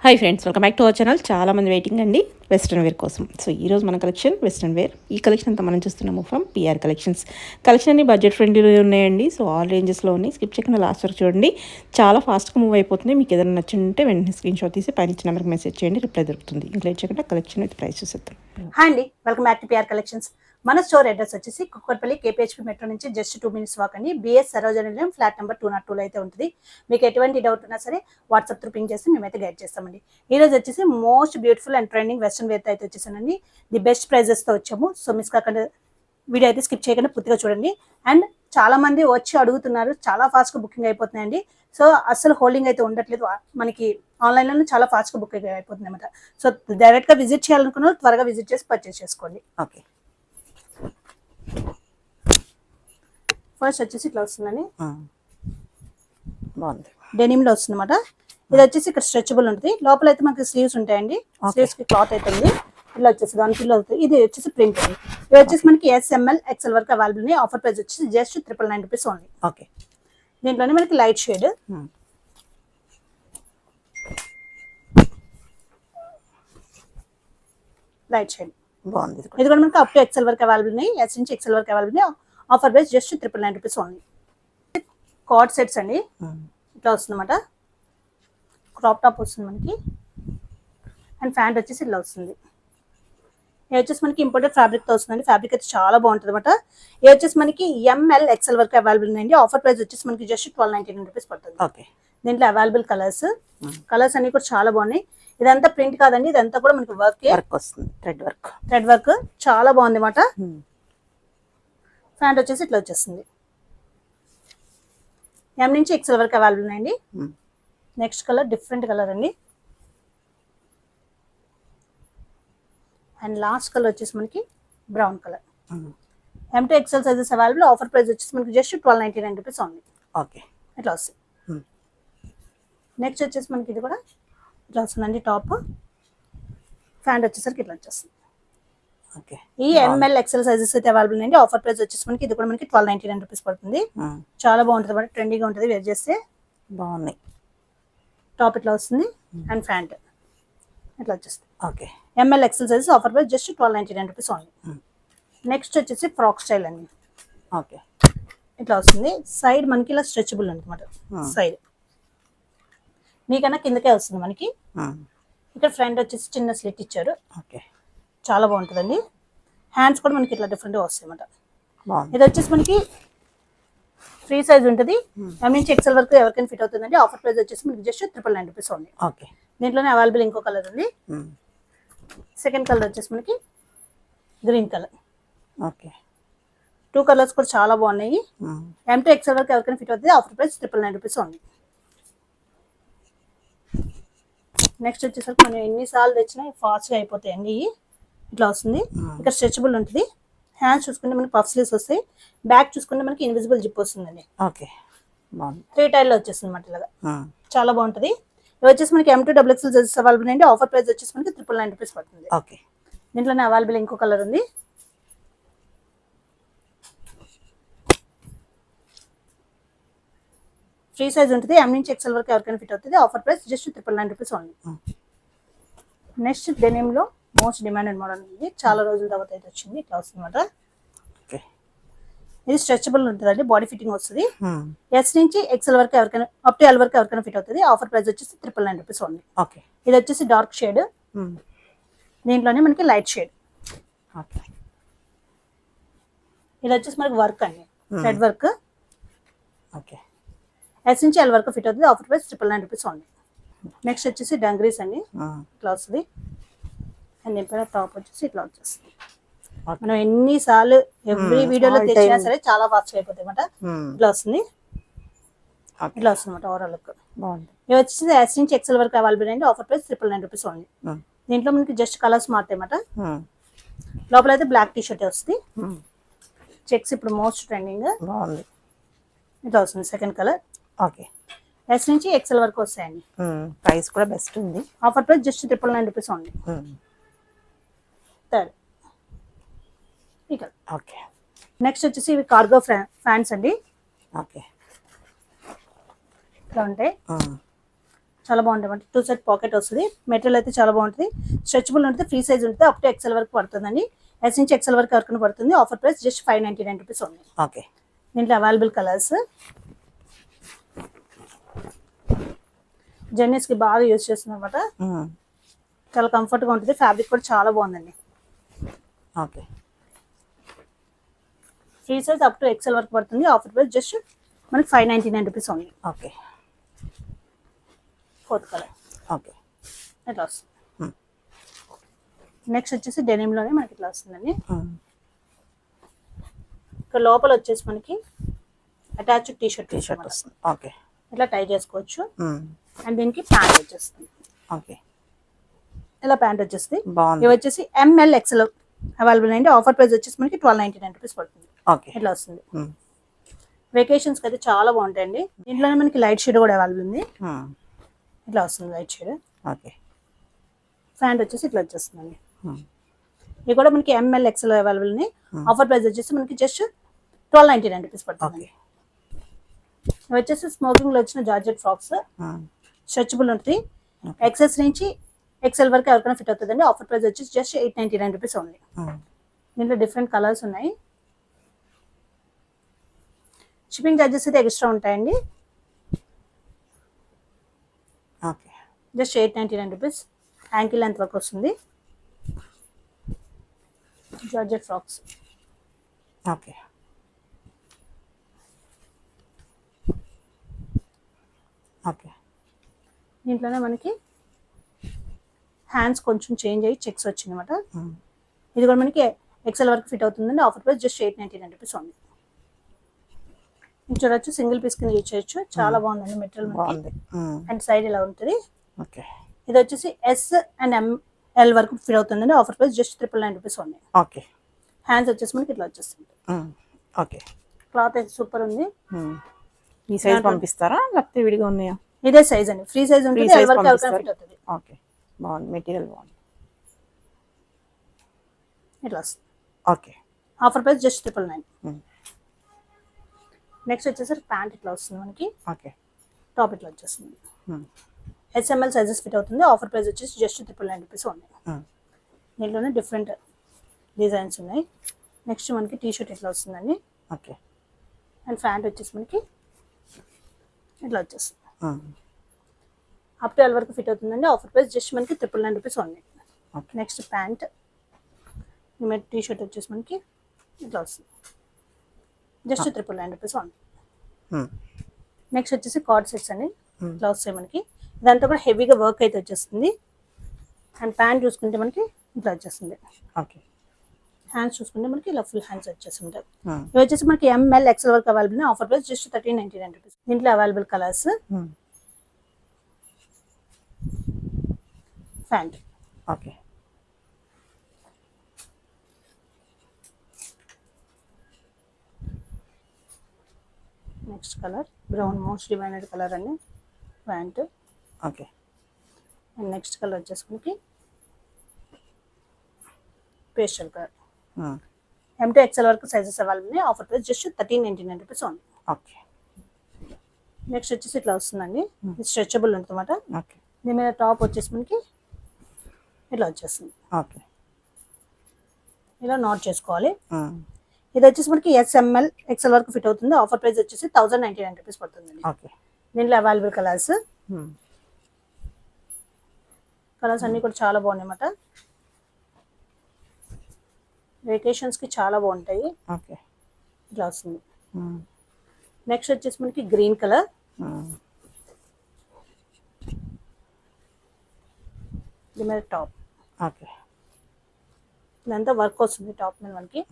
Hi friends, welcome back to our channel. చాలా మంది waiting అండి వెస్ట్రన్ వేర్ కోసం. సో ఈరోజు మన కలెక్షన్ వెస్ట్రన్ వేర్. ఈ కలెక్షన్ అంతా మనం చూస్తున్నాము ఫ్రమ్ పిఆర్ కలెక్షన్స్. కలెక్షన్ అన్ని బడ్జెట్ ఫ్రెండ్లీలో ఉన్నాయండి. సో ఆల్ రేంజెస్లో ఉన్నాయి. స్కిప్ చేయకుండా లాస్ట్ వరకు చూడండి. చాలా ఫాస్ట్గా మూవ్ అయిపోతుంది. మీకు ఏదైనా నచ్చుంటే వెంటనే స్క్రీన్ షాట్ తీసి పైన ఇచ్చిన నెంబర్కి మెసేజ్ చేయండి, రిప్లై దొరుకుతుంది. ఇంకా లేట్ చేయకుండా కలెక్షన్ విత్ ప్రైస్ చూసేద్దాం. హాయ్ అండి, welcome back to PR collections. మన స్టోర్ అడ్రస్ వచ్చేసి కుక్కట్పల్లి కేపీహెచ్పీ మెట్రో నుంచి జస్ట్ 2 minutes వాక్ అండి. బిఎస్ సరోజనిలయం ఫ్లాట్ నెంబర్ 202 అయితే ఉంటుంది. మీకు ఎటువంటి డౌట్ ఉన్నా సరే వాట్సాప్ త్రూ పింక్ చేసి మేమైతే గైడ్ చేస్తామండి. ఈ రోజు వచ్చేసి most beautiful and trending western wear అయితే వచ్చేసానండి. ది బెస్ట్ ప్రైజెస్తో వచ్చాము. సో మిస్ కాకుండా వీడియో అయితే స్కిప్ చేయకుండా పూర్తిగా చూడండి. అండ్ చాలా మంది వచ్చి అడుగుతున్నారు, చాలా ఫాస్ట్గా బుకింగ్ అయిపోతున్నాయండి. సో అసలు హోల్డింగ్ అయితే ఉండట్లేదు. మనకి ఆన్లైన్లో చాలా ఫాస్ట్గా బుకింగ్ అయిపోతుంది అనమాట. సో డైరెక్ట్గా విజిట్ చేయాలనుకున్న త్వరగా విజిట్ చేసి పర్చేస్ చేసుకోండి. ఓకే, ఫస్ట్ వచ్చేసి ఇట్లా వస్తుందని బాగుంది. డెనిమ్లో వస్తుంది అనమాట. ఇది వచ్చేసి ఇక్కడ స్ట్రెచబుల్ ఉంటుంది. లోపల అయితే మనకి స్లీవ్స్ ఉంటాయండి. స్లీవ్స్ కి క్లాత్ అయితే ఉంది. ఇలా వచ్చేసి దాని పిల్ల అవుతుంది. ఇది వచ్చేసి ప్రింట్ అండి. ఇది వచ్చేసి మనకి SML XL వరకు అవైలబుల్ ఉన్నాయి. ఆఫర్ ప్రైస్ వచ్చేసి జస్ట్ 999 రూపీస్ ఓన్లీ. ఓకే, దీంట్లోనే మనకి లైట్ షేడ్, బాగుంది. ఇది కూడా మనకి అప్ టు XL వరకు అవైలబుల్ ఉన్నాయి. S నుంచి XL వరకు అవైలబుల్ ఉన్నాయి. Offer price just 999 rupees only. Card sets అండి. ఇట్లా వస్తుంది అనమాట. క్రాప్ టాప్ వస్తుంది మనకి. అండ్ ప్యాంట్ వచ్చేసి ఇలా వస్తుంది. ఇది వచ్చేసి మనకి ఇంపోర్టెడ్ ఫ్యాబ్రిక్ తో వస్తుందండి. ఫ్యాబ్రిక్ అయితే చాలా బాగుంటుంది అనమాట. ఇది వచ్చేసి మనకి ML XL వరకు అవైలబుల్ ఉన్నాయండి. ఆఫర్ ప్రైస్ వచ్చేసి మనకి జస్ట్ 1299 రూపీస్ పడుతుంది. ఓకే, దీంట్లో అవైలబుల్ కలర్స్ అన్ని కూడా చాలా బాగున్నాయి. ఇదంతా ప్రింట్ కాదండి, ఇదంతా కూడా మనకి వర్క్ వస్తుంది. థ్రెడ్ వర్క్ చాలా బాగుంది అనమాట. ప్యాంట్ వచ్చేసి ఇట్లా వచ్చేస్తుంది. M నుంచి XL వరకు అవైలబుల్ ఉన్నాయండి. నెక్స్ట్ కలర్ డిఫరెంట్ కలర్ అండి. అండ్ లాస్ట్ కలర్ వచ్చేసి మనకి brown colour. M to XL sizes available. Offer price వచ్చేసి మనకి జస్ట్ 1299 రూపీస్ ఓన్లీ. ఓకే, ఇట్లా వస్తుంది. నెక్స్ట్ వచ్చేసి మనకి ఇది కూడా ఇట్లా వస్తుందండి. టాప్ ప్యాంట్ వచ్చేసరికి ఇట్లా వచ్చేస్తుంది. ఓకే, ఈ ML XL సైజెస్ అయితే అవైలబుల్ ఉన్నాయండి. ఆఫర్ ప్రైస్ వచ్చేసి మనకి ఇది కూడా మనకి 1299 రూపీస్ పడుతుంది. చాలా బాగుంటుంది అనమాట. ట్రెండీగా ఉంటుంది. వేర్ చేస్తే బాగున్నాయి. టాప్ ఇట్లా వస్తుంది. అండ్ ప్యాంట్ ఇట్లా వచ్చేస్తుంది. Okay, ML XL sizes offer price just 1299 rupees only. Next వచ్చేసి ఫ్రాక్ స్టైల్ అండి. ఓకే, ఇట్లా వస్తుంది. సైడ్ మనకి ఇలా స్ట్రెచబుల్ అనమాట. సైడ్ నీకన్నా కిందకే వస్తుంది మనకి. ఇక్కడ ఫ్రంట్ వచ్చేసి చిన్న స్లిట్ ఇచ్చారు. ఓకే, చాలా బాగుంటుందండి. హ్యాండ్స్ కూడా మనకి ఇట్లా డిఫరెంట్గా వస్తాయి అనమాట. బాగుంది. ఇది వచ్చేసి మనకి ఫ్రీ సైజ్ ఉంటుంది. M నుంచి XL వరకు ఎవరికైనా ఫిట్ అవుతుందండి. ఆఫర్ ప్రైస్ వచ్చేసి మనకి జస్ట్ 999 రూపీస్ ఓన్లీ. ఓకే, దీంట్లోనే అవైలబుల్ ఇంకో కలర్ ఉంది. సెకండ్ కలర్ వచ్చేసి మనకి గ్రీన్ కలర్. ఓకే, 2 కలర్స్ కూడా చాలా బాగున్నాయి. M to XL వరకు ఎవరికైనా ఫిట్ అవుతుంది. Offer price 999 rupees only. Next వచ్చేసరికి మనం ఎన్నిసార్లు తెచ్చినా ఫాస్ట్గా అయిపోతాయండి. ఇట్లా వస్తుంది. ఇక్కడ స్ట్రెచబుల్ ఉంటుంది. హ్యాండ్స్ చూసుకుంటే మనకి పఫ్ స్లీవ్స్ వస్తాయి. బ్యాక్ చూసుకుంటే మనకి ఇన్విజిబుల్ జిప్ వస్తుందండి. ఓకే, బాగుంది. 3 టైల్లో వచ్చేస్తుంది అనమాట. ఇలాగా చాలా బాగుంటుంది. ఇవి వచ్చేసి మనకి M to XXL sizes available అండి. ఆఫర్ ప్రైస్ వచ్చేసి మనకి 999 రూపీస్ పడుతుంది. ఓకే, దీంట్లోనే అవైలబుల్ ఇంకో కలర్ ఉంది. ఫ్రీ సైజ్ ఉంటుంది. M నుంచి XL వరకు ఎవరికైనా ఫిట్ అవుతుంది. Offer price just 999 rupees only. Next డెనిమ్లో మోస్ట్ డిమాండెడ్ మోడల్ ఉంది. చాలా రోజుల తర్వాత అయితే వచ్చింది. ఇట్లా వస్తుంది అనమాట. ఇది స్ట్రెచబుల్ ఉంటుందండి. బాడీ ఫిట్టింగ్ వస్తుంది. S నుంచి XL వరకు ఎవరికైనా అప్ టు L వరకు ఎవరికైనా ఫిట్ అవుతుంది. ఆఫర్ ప్రైస్ వచ్చేసి 999 రూపీస్ ఓన్లీ. ఓకే, ఇది వచ్చేసి డార్క్ షేడ్. దీంట్లోనే మనకి లైట్ షేడ్. ఓకే, ఇది వచ్చేసి మనకి వర్క్ అండి. Thread work. ఓకే, S నుంచి L వరకు ఫిట్ అవుతుంది. Offer price 999 rupees only. Next వచ్చేసి డంగ్రీస్ అండి. ఇట్లా వస్తుంది. అండ్ దీనిపైన టాప్ వచ్చేసి ఇట్లా వచ్చేస్తుంది. మనం ఎన్నిసార్లు ఎవ్రీ వీడియోలో తెచ్చినా సరే చాలా ఫాస్ట్ అయిపోతాయి అనమాట. ఇట్లా వస్తుంది. ఇట్లా వస్తుంది అనమాట. ఓవరాల్ లుక్ బాగుంది. ఇవి వచ్చేసి S నుంచి XL వరకు అవైలబుల్ అండి. Offer price 999 rupees only. దీంట్లో మనకి జస్ట్ కలర్స్ మారుతాయి అనమాట. లోపల అయితే బ్లాక్ టీ షర్ట్ వస్తుంది. చెక్స్ ఇప్పుడు మోస్ట్ ట్రెండింగ్. బాగుంది. ఇట్లా వస్తుంది. Second colour. ఓకే, S నుంచి XL వరకు వస్తాయండి. ప్రైస్ కూడా బెస్ట్ ఉంది. Offer price just 999 rupees only. Third ఈ కలర్. ఓకే, నెక్స్ట్ వచ్చేసి ఇవి కార్గో ఫ్యాన్స్ అండి. ఓకే, ఇట్లా ఉంటాయి. చాలా బాగుంటుంది. 2 సైడ్ పాకెట్ వస్తుంది. మెటీరియల్ అయితే చాలా బాగుంటుంది. స్ట్రెచబుల్ ఉంటుంది, ఫ్రీ సైజ్ ఉంటుంది. అప్ టు ఎక్సెల్ వరకు పడుతుందండి. ఎస్ నుంచి ఎక్సెల్ వరకు వరకు పడుతుంది. ఆఫర్ ప్రైస్ జస్ట్ 599 రూపీస్ ఉంది. ఓకే. దీంట్లో అవైలబుల్ కలర్స్. జర్నీస్కి బాగా యూజ్ చేస్తుంది అనమాట. చాలా కంఫర్ట్గా ఉంటుంది. ఫ్యాబ్రిక్ కూడా చాలా బాగుందండి. Okay. Free size up to XL వరకు పడుతుంది. ఆఫర్ ప్రైస్ జస్ట్ మనకి 599 రూపీస్ ఉంది. ఓకే. 4th colour. ఓకే. ఇట్లా వస్తుంది. నెక్స్ట్ వచ్చేసి డెనిమ్లోనే మనకి ఇట్లా వస్తుందండి. ఇక్కడ లోపల వచ్చేసి మనకి అటాచ్ టీ షర్ట్ వస్తుంది. ఓకే. ఇట్లా టై చేసుకోవచ్చు. అండ్ దీనికి ప్యాంట్ వచ్చేస్తుంది. ఓకే. ఇలా ప్యాంట్ వచ్చేస్తుంది. బాగుంది. ఇవి వచ్చేసి ఎంఎల్ ఎక్సెల్ అవైలబుల్ అండి. ఆఫర్ ప్రైస్ వచ్చేసి మనకి 1299 రూపీస్ పడుతుంది. ఓకే. ఇట్లా వస్తుంది. వెకేషన్స్కి అయితే చాలా బాగుంటాయండి. దీంట్లోనే మనకి లైట్ షేడ్ కూడా అవైలబుల్ ఉంది. ఇట్లా వస్తుంది లైట్ షేడ్. ఓకే. ప్యాంట్ వచ్చేసి ఇట్లా వచ్చేస్తుందండి. ఇది కూడా మనకి ఎంఎల్ ఎక్సెల్ అవైలబుల్ ఉంది. ఆఫర్ ప్రైస్ వచ్చేసి మనకి జస్ట్ 1299 రూపీస్ పడుతుంది. ఇవి వచ్చేసి స్మోకింగ్ లో వచ్చిన జార్జెట్ ఫ్రాక్స్. స్ట్రెచబుల్ ఉంటుంది. ఎక్సెస్ నుంచి ఎక్సెల్ వరకు ఎవరికైనా ఫిట్ అవుతుందండి. ఆఫర్ ప్రైస్ వచ్చేసి జస్ట్ 899 రూపీస్ ఉంది. దీంట్లో డిఫరెంట్ కలర్స్ ఉన్నాయి. షిప్పింగ్ ఛార్జెస్ అయితే ఎక్స్ట్రా ఉంటాయండి. Okay. Just 899 rupees. Ankle length వరకు వస్తుంది. Georgette frocks. ఓకే. ఓకే. దీంట్లోనే మనకి హ్యాండ్స్ కొంచెం చేంజ్ అయ్యి చెక్స్ వచ్చింది అనమాట. ఇది కూడా మనకి ఎక్సెల్ వరకు ఫిట్ అవుతుందండి. ఆఫర్ ప్రైస్ జస్ట్ 899 రూపీస్ ఉంది. చూడొచ్చు, సింగిల్ పీస్ కింద యూజ్ చేయొచ్చు. చాలా బాగుందండి మెటీరియల్. అండ్ సైడ్ ఇలా ఉంటుంది. ఓకే. ఇది వచ్చేసి ఎస్ అండ్ ఎంఎల్ వరకు ఫిట్ అవుతుందండి. ఆఫర్ ప్రైస్ జస్ట్ 999 రూపీస్ ఉంది. ఓకే. హ్యాండ్స్ వచ్చేసి మనకి ఇట్లా వచ్చేస్తుంది. ఓకే. క్లాత్ అయితే సూపర్ ఉంది. ఈ సైజ్ పంపిస్తారా లేకపోతే విడిగా ఉన్నాయా? ఇదే సైజ్ అండి. ఫ్రీ సైజ్ ఉంటుంది. ఎల్ వరకు ఎవరికైనా ఫిట్ అవుతుంది. ఓకే. బాగుంది. మెటీరియల్ బాగుంది. ఇట్లా వస్తుంది. Okay. Offer price just 999. Next వచ్చేసరి ప్యాంట్ ఇట్లా వస్తుంది మనకి. ఓకే. టాప్ ఇట్లా వచ్చేస్తుంది. ఎస్ఎంఎల్ సైజెస్ ఫిట్ అవుతుంది. ఆఫర్ ప్రైస్ వచ్చేసి జస్ట్ 999 రూపీస్ ఉంది. దీంట్లోనే డిఫరెంట్ డిజైన్స్ ఉన్నాయి. నెక్స్ట్ మనకి టీ షర్ట్ ఇట్లా వస్తుందండి. ఓకే. అండ్ ప్యాంట్ వచ్చేసి మనకి ఇట్లా వచ్చేస్తుంది. అప్ టు ఎల్ వరకు ఫిట్ అవుతుందండి. ఆఫర్ ప్రైస్ జస్ట్ మనకి 999 రూపీస్ ఉంది. నెక్స్ట్ ప్యాంట్ టీ షర్ట్ వచ్చేసి మనకి ఇట్లా వస్తుంది. జస్ట్ 999 రూపీస్ ఉంది. నెక్స్ట్ వచ్చేసి కార్డ్ సెట్స్ అండి. ఇట్లా వస్తాయి మనకి. ఇదంతా కూడా హెవీగా వర్క్ అయితే వచ్చేస్తుంది. అండ్ ప్యాంట్ చూసుకుంటే మనకి ఇట్లా వచ్చేస్తుంది. ఓకే. హ్యాండ్స్ చూసుకుంటే మనకి ఇలా ఫుల్ హ్యాండ్స్ వచ్చేస్తుంటాయి. ఇవి వచ్చేసి మనకి ఎంఎల్ ఎక్సెల్ వరకు available. Offer price just 1399 rupees. దీంట్లో available colours. Pant. Okay. Next colour brown, most demanded colour అండి. Pant. Okay. And next colour వచ్చేసి మనకి pastel colour. M to XL వరకు sizes available. Offer price just 1399 rupees ఉంది. Okay. Next వచ్చేసి ఇట్లా వస్తుందండి. ఇది స్ట్రెచబుల్ ఉంటుందన్నమాట. ఓకే. దీని మీద టాప్ వచ్చేసి మనకి ఇట్లా వచ్చేస్తుంది. ఓకే. ఇలా నాట్ చేసుకోవాలి. ఇది వచ్చేసి మనకి SML XL వరకు ఫిట్ అవుతుంది. ఆఫర్ ప్రైస్ వచ్చేసి 1099 రూపీస్ పడుతుందండి. ఓకే. దీంట్లో అవైలబుల్ కలర్స్. కలర్స్ అన్నీ కూడా చాలా బాగున్నాయి అన్నమాట. వెకేషన్స్కి చాలా బాగుంటాయి. ఓకే. ఇట్లా వస్తుంది. నెక్స్ట్ వచ్చేసి మనకి గ్రీన్ కలర్. దీని మీద టాప్. ఓకే. ఇదంతా వర్క్ వస్తుంది టాప్ మీద మనకి.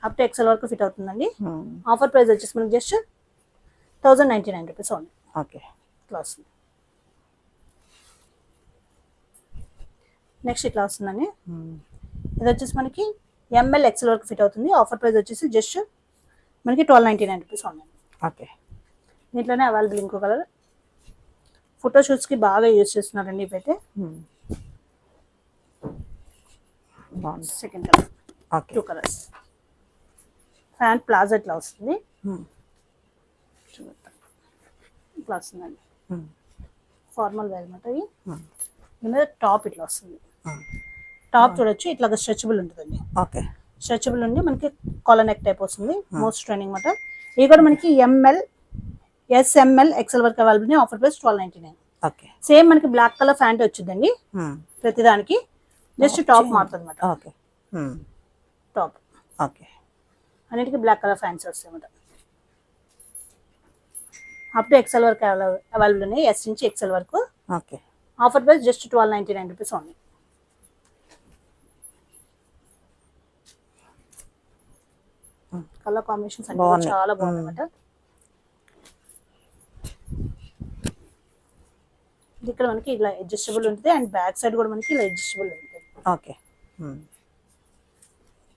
అప్ టు XL వరకు ఫిట్ అవుతుందండి. ఆఫర్ ప్రైస్ వచ్చేసి మనకి జస్ట్ 1099 రూపీస్ ఉంది. ఓకే. ఇట్లా వస్తుంది. నెక్స్ట్ ఇట్లా వస్తుందండి. ఇది వచ్చేసి మనకి ML XL వరకు ఫిట్ అవుతుంది. ఆఫర్ ప్రైస్ వచ్చేసి జస్ట్ మనకి 1299 రూపీస్ ఉంది. ఓకే. దీంట్లోనే అవైలబుల్ ఇంకో కలర్. ఫోటోషూట్స్కి బాగా యూజ్ చేస్తున్నారండి ఇవైతే. Second colour. 2 colours. Pant palazzo ఇట్లా వస్తుంది. ఇట్లా వస్తుందండి, Hmm. ఫార్మల్ వేర్ అనమాట ఇవి. Hmm. దీని మీద టాప్ ఇట్లా వస్తుంది. Hmm. టాప్ చూడొచ్చు ఇట్లా స్ట్రెచబుల్ ఉంటుందండి. ఓకే. స్ట్రెచబుల్ ఉండి మనకి కాలర్ నెక్ టైప్ వస్తుంది. మోస్ట్ ట్రెండింగ్ అనమాట. ఇది కూడా మనకి ఎంఎల్, ఎస్ఎంఎల్, ఎక్సెల్ వరకు అవైలబుల్ ఉన్నాయి. Offer price 1299. ఓకే. సేమ్ మనకి బ్లాక్ కలర్ ప్యాంట్ వచ్చిందండి ప్రతిదానికి. జస్ట్ టాప్ మారుతుంది అనమాట. ఓకే. Top okay. అన్నిటికీ బ్లాక్ కలర్ ఫ్యాన్స్ వస్తాయి అనమాట. అప్ టు ఎక్సెల్ వరకు అవైలబుల్ ఉన్నాయి, ఎస్ నుంచి ఎక్సెల్ వరకు. Okay. Offer price just 1299 rupees only. Colour combinations అంటే చాలా బాగుంది అనమాట. ఇక్కడ మనకి ఇలా అడ్జస్టబుల్ ఉంటుంది అండ్ బ్యాక్ సైడ్ కూడా మనకి ఇలా అడ్జస్టబుల్ ఉంటుంది. ఓకే.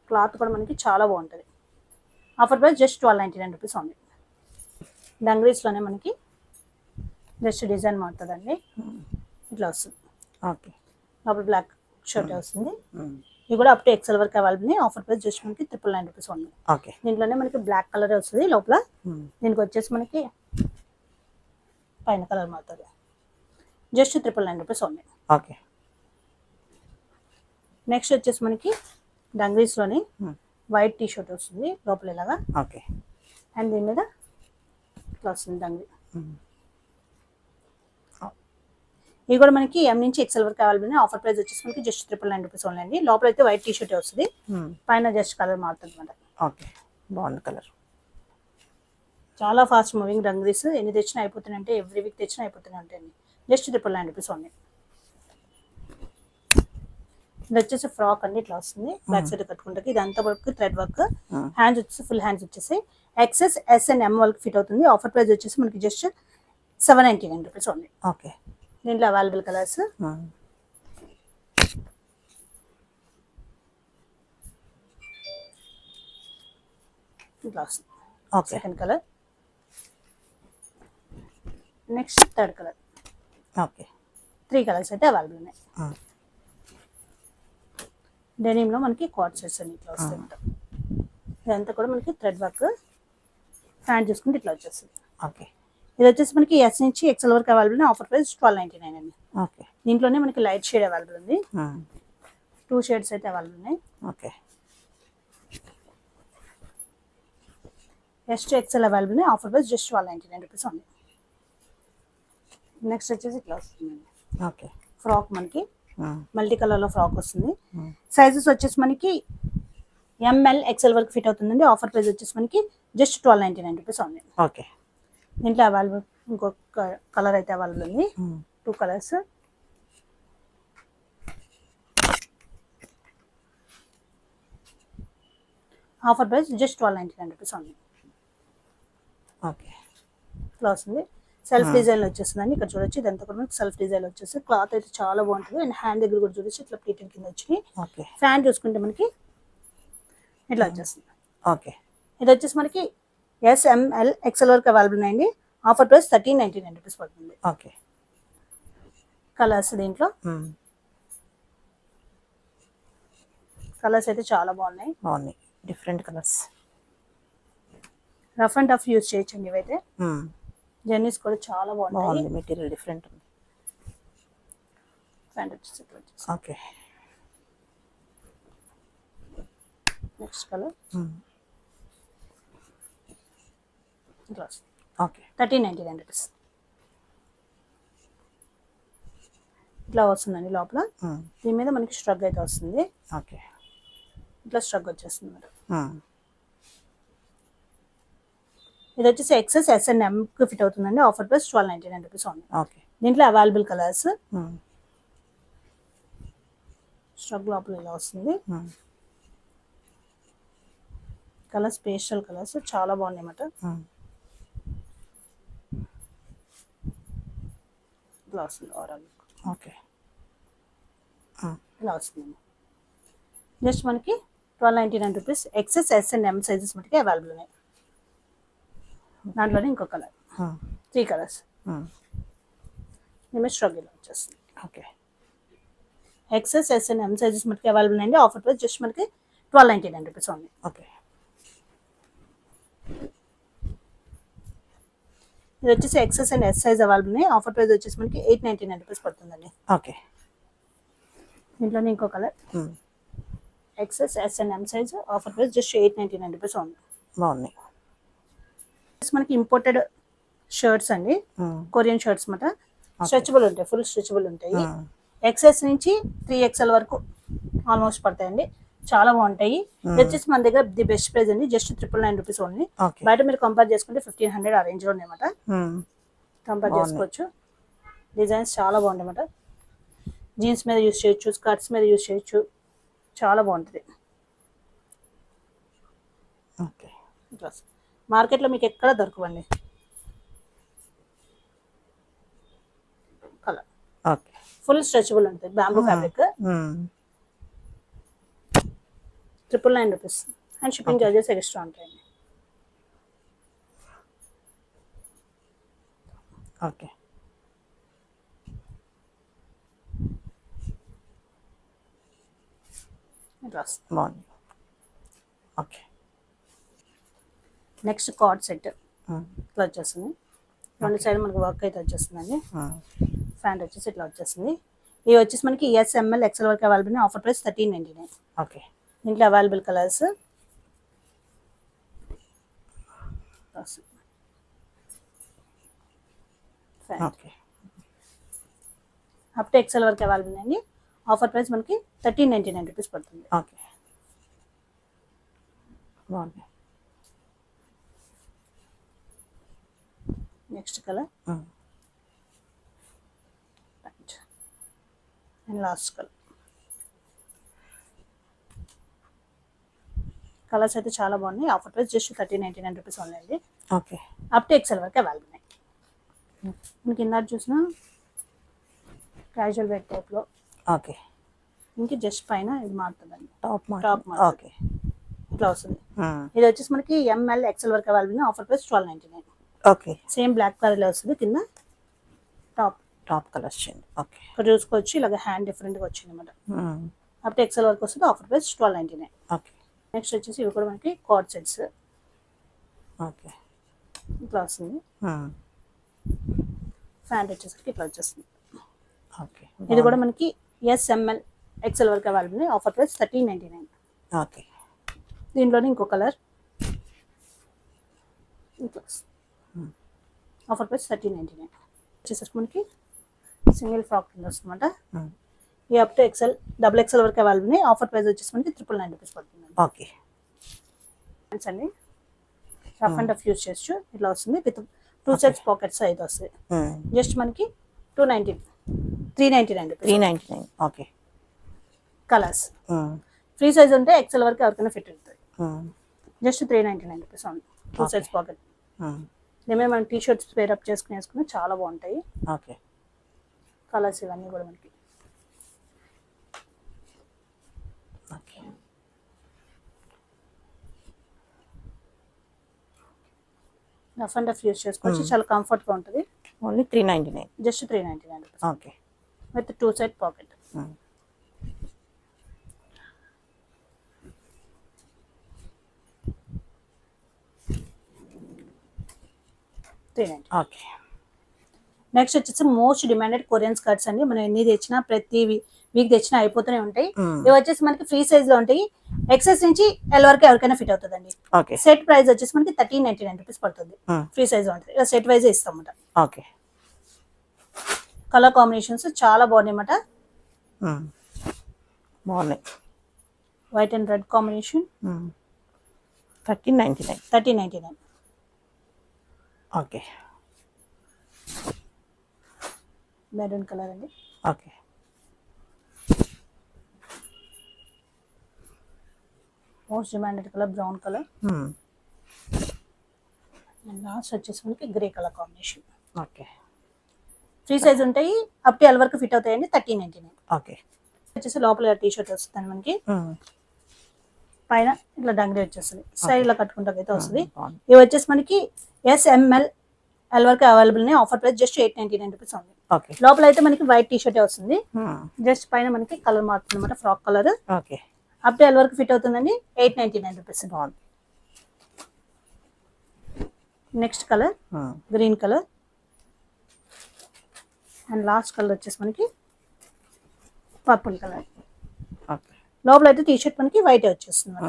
క్లాత్ కూడా మనకి చాలా బాగుంటుంది. Offer price just 1299 rupees only. డంగ్రీస్లోనే మనకి జస్ట్ డిజైన్ మారుతుందండి, ఇట్లా వస్తుంది. ఓకే. లోపల బ్లాక్ షర్ట్ వస్తుంది. ఇది కూడా అప్ టు ఎక్సెల్ వరకు అవైలబుల్. ఆఫర్ ప్రైస్ జస్ట్ మనకి 999 రూపీస్ ఓన్లీ. ఓకే. దీంట్లోనే మనకి బ్లాక్ కలర్ వస్తుంది లోపల. దీనికి వచ్చేసి మనకి పైన కలర్ మారుతుంది. Just 999 rupees only. Okay. Next వచ్చేసి మనకి డంగ్రీస్లోని వైట్ టీ షర్ట్ వస్తుంది లోపల ఇలాగా. ఓకే. అండ్ దీని మీద ఇట్లా వస్తుంది డంగ్రీ. ఇది కూడా మనకి ఎం నుంచి ఎక్సెల్ వరకు అవైలబుల్. ఆఫర్ ప్రైస్ వచ్చేసి మనకి జస్ట్ 999 రూపీస్ ఓన్లీ అండి. లోపల అయితే వైట్ టీ షర్ట్ వస్తుంది, పైన జస్ట్ కలర్ మారుతుంది అనమాట. ఓకే. బాగుంది కలర్. చాలా ఫాస్ట్ మూవింగ్ డంగ్రీస్. ఎన్ని తెచ్చినా అయిపోతున్నాయి అంటే ఎవ్రీ వీక్ తెచ్చినా అయిపోతూనే ఉంటాయండి. Just 999 rupees only. ఇది వచ్చేసి ఫ్రాక్ అండి, ఇట్లా వస్తుంది బ్యాక్ సైడ్ కట్టుకుంటే. ఇది అంతా వరకు థ్రెడ్ వర్క్. హ్యాండ్స్ వచ్చేసి ఫుల్ హ్యాండ్స్ వచ్చేసి ఎక్సెస్, ఎస్ అండ్ ఎం వరకు ఫిట్ అవుతుంది. ఆఫర్ ప్రైస్ వచ్చేసి మనకి జస్ట్ 799 రూపీస్ ఓన్లీ. ఓకే. దీంట్లో అవైలబుల్ కలర్స్ ఇట్లా వస్తుంది. Okay. Second colour, next third colour. Okay. 3 colours అయితే అవైలబుల్ ఉన్నాయి. డెనిమ్లో మనకి కార్డ్ సెట్స్ అన్ని ఇట్లా వస్తాయి అన్నమాట. ఇదంతా కూడా మనకి థ్రెడ్ వర్క్. ప్యాంట్ చూసుకుంటే ఇట్లా వచ్చేస్తుంది. ఓకే. ఇది వచ్చేసి మనకి ఎస్ నుంచి ఎక్సెల్ వరకు అవైలబుల్. ఆఫర్ ప్రైస్ 1299 అండి. ఓకే. దీంట్లోనే మనకి లైట్ షేడ్ అవైలబుల్ ఉంది. 2 షేడ్స్ అయితే అవైలబుల్ ఉన్నాయి. Okay. S to XL available ఉన్నాయి. ఆఫర్ ప్రైస్ జస్ట్ 1299 రూపీస్ ఉంది. నెక్స్ట్ వచ్చేసి ఇట్లా వస్తుందండి. ఓకే. ఫ్రాక్ మనకి మల్టీ కలర్లో ఫ్రాక్ వస్తుంది. సైజెస్ వచ్చేసి మనకి ఎంఎల్, ఎక్సెల్ వరకు ఫిట్ అవుతుందండి. ఆఫర్ ప్రైస్ వచ్చేసి మనకి జస్ట్ 1299 రూపీస్ ఉంది. ఓకే. దీంట్లో అవైలబుల్ ఇంకొక కలర్ అయితే అవైలబుల్ ఉంది. 2 colours. Offer price just 1299 rupees ఉంది. ఓకే. ఇట్లా వస్తుంది. సెల్ఫ్ డిజైన్ వచ్చేస్తుందండి. ఇక్కడ చూడొచ్చు ఇదంతా కూడా మనకి సెల్ఫ్ డిజైన్ వచ్చేసి క్లాత్ అయితే చాలా బాగుంటుంది. అండ్ హ్యాండ్ దగ్గర కూడా చూడొచ్చు ఇట్లా ప్లీటెడ్ కింద వచ్చినాయి. ఓకే. ఫ్యాన్ చూసుకుంటే మనకి ఇట్లా వచ్చేస్తుంది. ఓకే. ఇది వచ్చేసి మనకి ఎస్ఎంఎల్, ఎక్సెల్ వరకు అవైలబుల్ ఉన్నాయండి. ఆఫర్ ప్రైస్ 1399 రూపీస్ పడుతుంది. ఓకే. కలర్స్ దీంట్లో కలర్స్ అయితే చాలా బాగున్నాయి. Different colours. Rough and tough use చేయొచ్చండి ఇవైతే. జర్నీస్ కూడా చాలా బాగుంటాయి. మెటీరియల్ డిఫరెంట్ ఉంది. ప్యాంట్ వచ్చేసి ఇట్లా వచ్చేసి. ఓకే. నెక్స్ట్ కలర్ ఇట్లా వస్తుంది. ఓకే. 1399 రూపీస్. ఇట్లా వస్తుందండి లోపల. దీని మీద మనకి స్ట్రగ్ అయితే వస్తుంది. ఓకే. ఇట్లా స్ట్రగ్ వచ్చేస్తుంది అన్నమాట. ఇది వచ్చేసి ఎక్సెస్, ఎస్ అండ్ ఎం కి ఫిట్ అవుతుందండి. ఆఫర్ ప్రైస్ 1299 రూపీస్ ఉంది. ఓకే. దీంట్లో అవైలబుల్ కలర్స్. స్ట్రగ్ లోపల ఇలా వస్తుంది. కలర్స్ పేస్టల్ కలర్స్ చాలా బాగున్నాయి అన్నమాట. ఇలా వస్తుంది ఓవరాల్. ఓకే. ఇలా వస్తుంది. జస్ట్ మనకి 1299 rupees. XS, S and M sizes మనకి అవైలబుల్ ఉన్నాయి. దాంట్లోనే ఇంకో కలర్. 3 కలర్స్. ఇమేజ్ స్ట్రగ్ ఇలా వచ్చేస్తుంది. Okay. XS, S and M sizes మనకి అవైలబుల్ అండి. ఆఫర్ ప్రైస్ జస్ట్ మనకి 1299 రూపీస్ ఉంది. ఓకే. ఇది వచ్చేసి XS and S size available ఉన్నాయి. ఆఫర్ ప్రైస్ వచ్చేసి మనకి 899 రూపీస్ పడుతుందండి. ఓకే. దీంట్లోనే ఇంకో colour XS S and M size offer price just 899 rupees ఉంది. బాగున్నాయి. మనకి ఇంపోర్టెడ్ షర్ట్స్ అండి, కొరియన్ షర్ట్స్ మాట. స్ట్రెచబుల్ ఉంటాయి, ఫుల్ స్ట్రెచబుల్ ఉంటాయి. ఎక్సెస్ నుంచి 3XL వరకు ఆల్మోస్ట్ పడతాయండి. చాలా బాగుంటాయి. వచ్చేసి మన దగ్గర ది బెస్ట్ ప్రైస్ అండి, జస్ట్ 999 రూపీస్ ఓన్లీ. బయట మీరు కంపేర్ చేసుకుంటే 1500 ఆ రేంజ్ లో ఉన్నాయన్నమాట. కంపేర్ చేసుకోవచ్చు. డిజైన్స్ చాలా బాగుంటాయి అన్నమాట. జీన్స్ మీద యూస్ చేయొచ్చు, స్కర్ట్స్ మీద యూస్ చేయొచ్చు. చాలా బాగుంటుంది. మార్కెట్లో మీకు ఎక్కడ దొరకవండి. కలర్ ఫుల్ స్ట్రెచబుల్ ఉంటుంది, bamboo fabric. 999 rupees and shipping charges extra ఉంటాయండి. ఓకే. బాగుంది. ఓకే. నెక్స్ట్ కార్డ్ సెట్ ఇట్లా వచ్చేస్తుంది. రెండు సైడ్ మనకి వర్క్ అయితే వచ్చేస్తుందండి. ఫ్యాంట్ వచ్చేసి ఇట్లా వచ్చేస్తుంది. ఇవి వచ్చేసి మనకి SML XL వరకు అవైలబుల్. Offer price 1399. ఓకే. దీంట్లో available colours up to XL వరకు అవైలబుల్ అండి. ఆఫర్ ప్రైస్ మనకి 1399 రూపీస్ పడుతుంది. ఓకే. బాగుంది. Next colour and last colour. Colours అయితే చాలా బాగున్నాయి. ఆఫర్ ప్రైస్ జస్ట్ 1399 రూపీస్ ఉన్నాయండి. ఓకే. అప్ టు XL వరకు అవైలబుల్ ఉన్నాయి. మీకు ఇందాక చూసిన క్యాజువల్ వేర్ టైప్లో. ఓకే. ఇంక జస్ట్ పైన ఇది మారుతుందండి, టాప్. ఓకే. ఇట్లా వస్తుంది. ఇది వచ్చేసి మనకి ML XL వరకు available. Offer price 1299. Okay. Same black colour వస్తుంది. కింద టాప్ కలర్స్ చేయండి. ఓకే. ఇక్కడ చూసుకోవచ్చు, ఇలాగ హ్యాండ్ డిఫరెంట్గా వచ్చింది అనమాట. అప్ టు XL వరకు వస్తుంది. Offer price 1299. ఓకే. నెక్స్ట్ వచ్చేసి ఇవి కూడా మనకి కార్డ్ సెట్స్. ఓకే. ఇట్లా వస్తుంది. ఫ్యాంట్ వచ్చేసరికి ఇట్లా వచ్చేస్తుంది. ఓకే. ఇది కూడా మనకి SML XL వరకు అవైలబుల్. Offer price 1399. ఓకే. దీంట్లోనే ఇంకో కలర్ ఇట్లా ఆఫర్ ప్రైస్ 1399. వచ్చేసరికి మనకి సింగిల్ ఫ్రాక్ కింద వస్తుందన్నమాట. ఈ up to XL double XL వరకు అవైలబుల్. ఆఫర్ ప్రైస్ వచ్చేసి మనకి 999 రూపీస్ పడుతుంది. ఓకే. అండి రఫ్ అండ్ రఫ్ యూస్ చేయొచ్చు. ఇట్లా వస్తుంది విత్ 2 సెట్స్ పాకెట్స్ అయితే వస్తాయి. జస్ట్ మనకి 399 rupees. 399. Okay. Colours free size ఉంటే XL వరకు ఎవరికైనా ఫిట్ అవుతుంది. జస్ట్ 399 రూపీస్ ఉంది. 2 సెట్స్ పాకెట్. దీని మనం టీ-షర్ట్స్ పేరప్ వేసుకుని చాలా బాగుంటాయి. ఓకే. కలర్స్ ఇవన్నీ కూడా మనకి. Okay. Rough and rough use చేసుకోవచ్చు. చాలా కంఫర్ట్గా ఉంటుంది. Only 399. Just 399 rupees. Okay. With 2 set pocket. Okay. Next వచ్చేసి మోస్ట్ డిమాండెడ్ కొరియన్ స్కర్ట్స్ అండి. మనం ఎన్ని తెచ్చినా ప్రతి వీక్ తెచ్చినా అయిపోతూనే ఉంటాయి. ఇవి వచ్చేసి మనకి ఫ్రీ సైజ్ లో ఉంటాయి. XS నుంచి L వరకు ఎవరికైనా ఫిట్ అవుతుందండి. సెట్ ప్రైస్ వచ్చేసి మనకి 1399 రూపీస్ పడుతుంది. ఫ్రీ సైజ్ ఉంటుంది. ఇలా సెట్ వైజ్ ఇస్తామన్నమాట. ఓకే. కలర్ కాంబినేషన్స్ చాలా బాగున్నాయి అన్నమాట. బాగున్నాయి. White and red combination. 1399. Okay. Maroon colour అండి. Okay. Most demanded colour brown colour. And last వచ్చేసి మనకి grey colour combination. Okay. Free size ఉంటాయి. అప్ టు L వరకు ఫిట్ అవుతాయండి. 1399. ఓకే. వచ్చేసి లోపల టీ-షర్ట్ వస్తుంది మనకి. పైన ఇట్లా డంగ్రీ వచ్చేస్తుంది. సైడ్ ఇలా కట్టుకుంటే వస్తుంది. ఇవి వచ్చేసి మనకి SML L వరకు అవైలబుల్ ఉన్నాయి. ఆఫర్ ప్రైస్ జస్ట్ 899 రూపీస్ ఉంది. లోపల అయితే మనకి వైట్ టీ-షర్ట్ వస్తుంది. జస్ట్ పైన మనకి కలర్ మారుతుంది అనమాట, frock colour. Up to L వరకు ఫిట్ అవుతుందండి. 899 rupees. Next colour green colour and last colour వచ్చేసి మనకి పర్పుల్ కలర్. ఓకే లోపల అయితే టీ షర్ట్ మనకి వైట్ వచ్చేస్తుంది.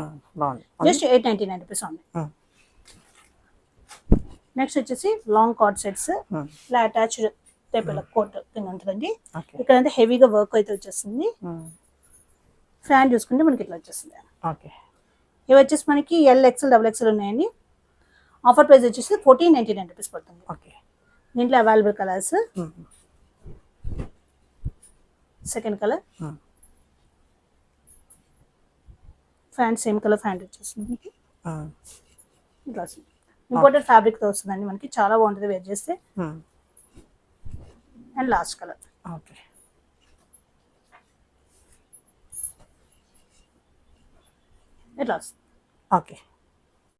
బాగుంది. జస్ట్ 899 రూపీస్ ఉంది. నెక్స్ట్ వచ్చేసి లాంగ్ కార్డ్ సెట్స్ ఇలా అటాచ్డ్ టైప్ ఇలా కోట్ కింద ఉంటుందండి. ఇక్కడ అయితే హెవీగా వర్క్ అయితే వచ్చేస్తుంది. ఫ్యాన్ చూసుకుంటే మనకి ఇట్లా వచ్చేస్తుంది. ఓకే ఇవి వచ్చేసి మనకి ఎల్ఎక్స్ఎల్ XXL ఉన్నాయండి. ఆఫర్ ప్రైస్ వచ్చేసి 1499 రూపీస్ పడుతుంది. ఓకే దీంట్లో available colours second colour pant same colour pant వచ్చేస్తుంది మనకి ఇట్లా వస్తుంది. ఇంపోర్టెడ్ ఫ్యాబ్రిక్ తో వస్తుందండి మనకి, చాలా బాగుంటుంది వేర్ చేస్తే. అండ్ లాస్ట్ కలర్ ఓకే ఇట్లా వస్తుంది. ఓకే